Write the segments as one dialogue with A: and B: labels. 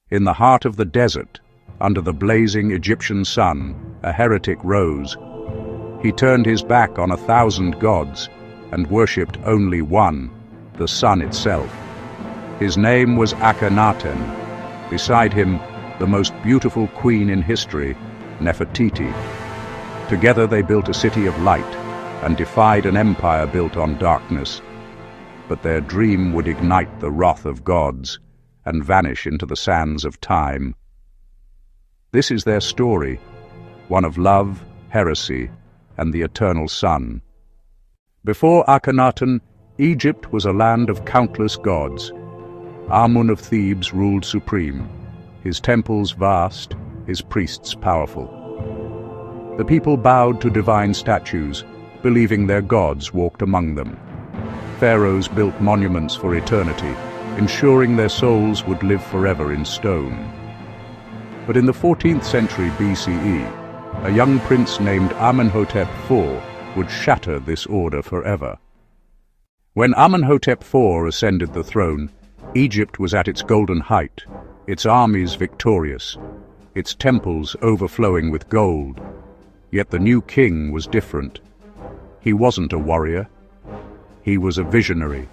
A: In the heart of the desert, under the blazing Egyptian sun, a heretic rose. He turned his back on 1,000 gods and worshipped only one, the sun itself. His name was Akhenaten. Beside him, the most beautiful queen in history, Nefertiti. Together they built a city of light and defied an empire built on darkness. But their dream would ignite the wrath of gods and vanish into the sands of time. This is their story, one of love, heresy, and the eternal sun. Before Akhenaten, Egypt was a land of countless gods. Amun of Thebes ruled supreme, his temples vast, his priests powerful. The people bowed to divine statues, believing their gods walked among them. Pharaohs built monuments for eternity, ensuring their souls would live forever in stone. But in the 14th century BCE, a young prince named Amenhotep IV would shatter this order forever. When Amenhotep IV ascended the throne, Egypt was at its golden height, its armies victorious, its temples overflowing with gold. Yet the new king was different. He wasn't a warrior. He was a visionary.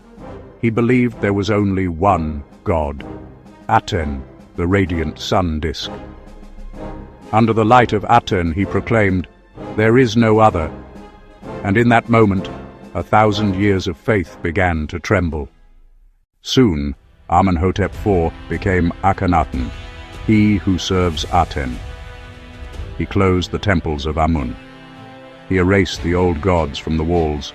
A: He believed there was only one God, Aten, the radiant sun disk. Under the light of Aten, he proclaimed, "There is no other." And in that moment, 1,000 years of faith began to tremble. Soon, Amenhotep IV became Akhenaten, he who serves Aten. He closed the temples of Amun. He erased the old gods from the walls.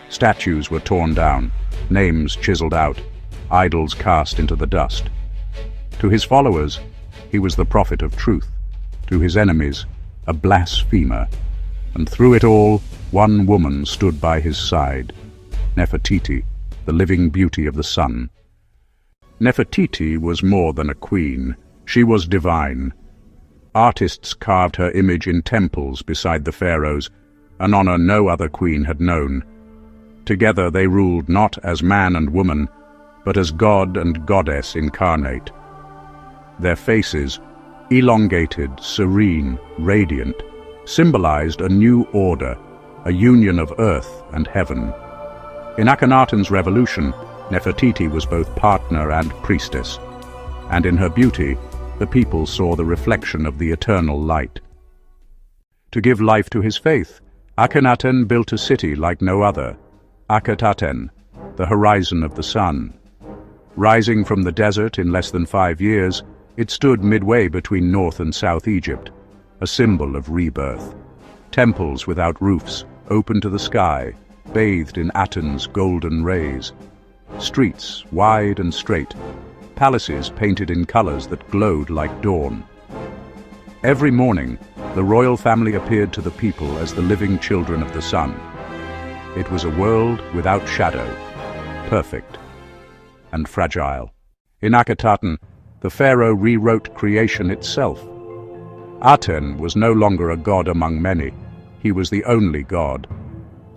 A: Statues were torn down, names chiseled out, idols cast into the dust. To his followers, he was the prophet of truth. To his enemies, a blasphemer. And through it all, one woman stood by his side, Nefertiti, the living beauty of the sun. Nefertiti was more than a queen. She was divine. Artists carved her image in temples beside the pharaohs, an honor no other queen had known. Together they ruled not as man and woman, but as god and goddess incarnate. Their faces, elongated, serene, radiant, symbolized a new order, a union of earth and heaven. In Akhenaten's revolution, Nefertiti was both partner and priestess, and in her beauty, the people saw the reflection of the eternal light. To give life to his faith, Akhenaten built a city like no other, Akhetaten, the horizon of the sun. Rising from the desert in less than 5 years, it stood midway between North and South Egypt, a symbol of rebirth. Temples without roofs, open to the sky, bathed in Aten's golden rays. Streets wide and straight, palaces painted in colors that glowed like dawn. Every morning, the royal family appeared to the people as the living children of the sun. It was a world without shadow, perfect and fragile. In Akhetaten, the pharaoh rewrote creation itself. Aten was no longer a god among many. He was the only god.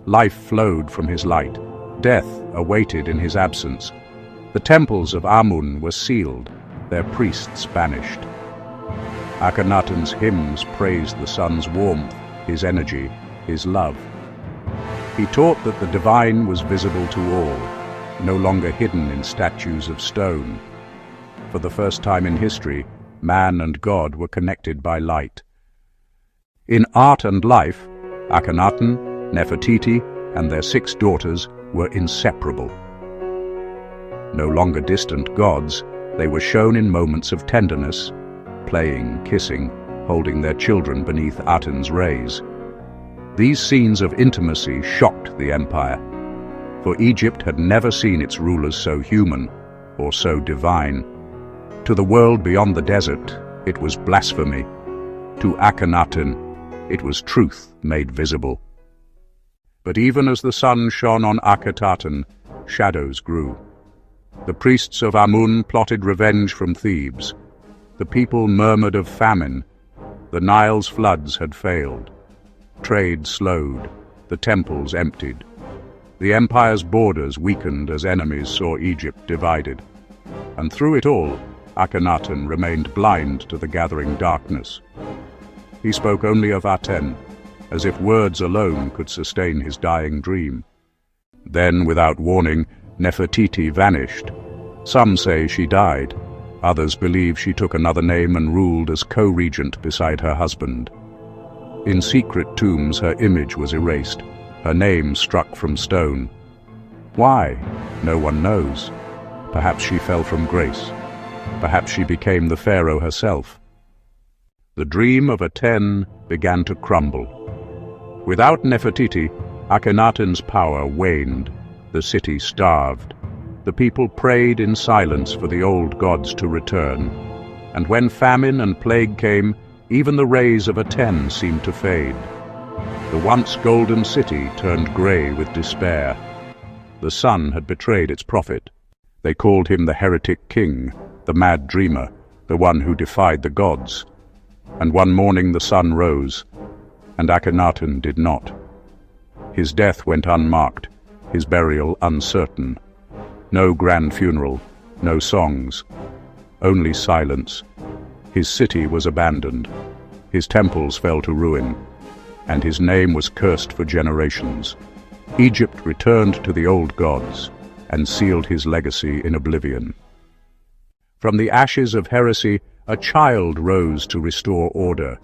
A: Life flowed from his light. Death awaited in his absence. The temples of Amun were sealed, their priests banished. Akhenaten's hymns praised the sun's warmth, his energy, his love. He taught that the divine was visible to all, no longer hidden in statues of stone. For the first time in history, man and God were connected by light. In art and life, Akhenaten, Nefertiti, and their 6 daughters were inseparable. No longer distant gods, they were shown in moments of tenderness, playing, kissing, holding their children beneath Aten's rays. These scenes of intimacy shocked the empire, for Egypt had never seen its rulers so human or so divine. To the world beyond the desert, it was blasphemy. To Akhenaten, it was truth made visible. But even as the sun shone on Akhetaten, shadows grew. The priests of Amun plotted revenge from Thebes. The people murmured of famine. The Nile's floods had failed. Trade slowed. The temples emptied. The empire's borders weakened as enemies saw Egypt divided. And through it all, Akhenaten remained blind to the gathering darkness. He spoke only of Aten, as if words alone could sustain his dying dream. Then, without warning, Nefertiti vanished. Some say she died. Others believe she took another name and ruled as co-regent beside her husband. In secret tombs her image was erased, her name struck from stone. Why? No one knows. Perhaps she fell from grace. Perhaps she became the pharaoh herself. The dream of Aten began to crumble. Without Nefertiti, Akhenaten's power waned. The city starved. The people prayed in silence for the old gods to return. And when famine and plague came, even the rays of Aten seemed to fade. The once golden city turned grey with despair. The sun had betrayed its prophet. They called him the heretic king, the mad dreamer, the one who defied the gods. And one morning the sun rose, and Akhenaten did not. His death went unmarked, his burial uncertain. No grand funeral, no songs, only silence. His city was abandoned, his temples fell to ruin, and his name was cursed for generations. Egypt returned to the old gods and sealed his legacy in oblivion. From the ashes of heresy, a child rose to restore order.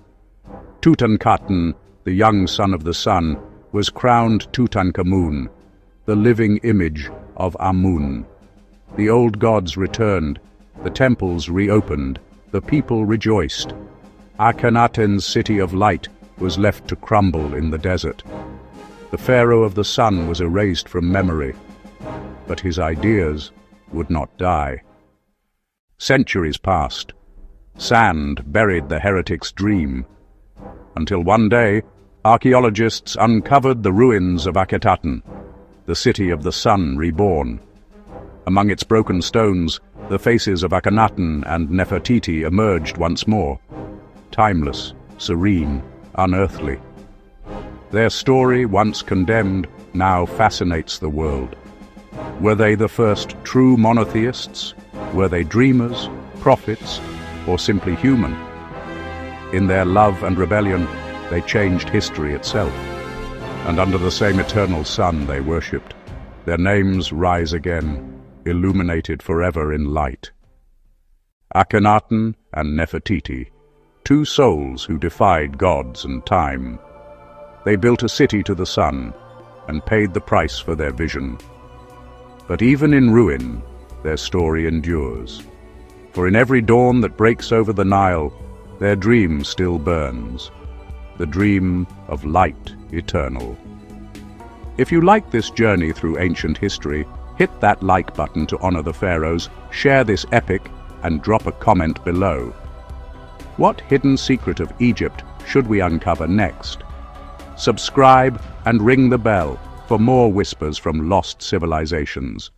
A: Tutankhaten, the young son of the sun, was crowned Tutankhamun, the living image of Amun. The old gods returned, the temples reopened, the people rejoiced. Akhenaten's city of light was left to crumble in the desert. The pharaoh of the sun was erased from memory, but his ideas would not die. Centuries passed. Sand buried the heretic's dream, until one day archaeologists uncovered the ruins of Akhetaten, the city of the sun reborn. Among its broken stones, the faces of Akhenaten and Nefertiti emerged once more, timeless, serene, unearthly. Their story, once condemned, now fascinates the world. Were they the first true monotheists? Were they dreamers, prophets, or simply human? In their love and rebellion, they changed history itself. And under the same eternal sun they worshipped. Their names rise again, illuminated forever in light. Akhenaten and Nefertiti, two souls who defied gods and time. They built a city to the sun and paid the price for their vision. But even in ruin, their story endures. For in every dawn that breaks over the Nile, their dream still burns, the dream of light eternal. If you like this journey through ancient history, hit that like button to honor the pharaohs, share this epic, and drop a comment below. What hidden secret of Egypt should we uncover next? Subscribe and ring the bell for more whispers from lost civilizations.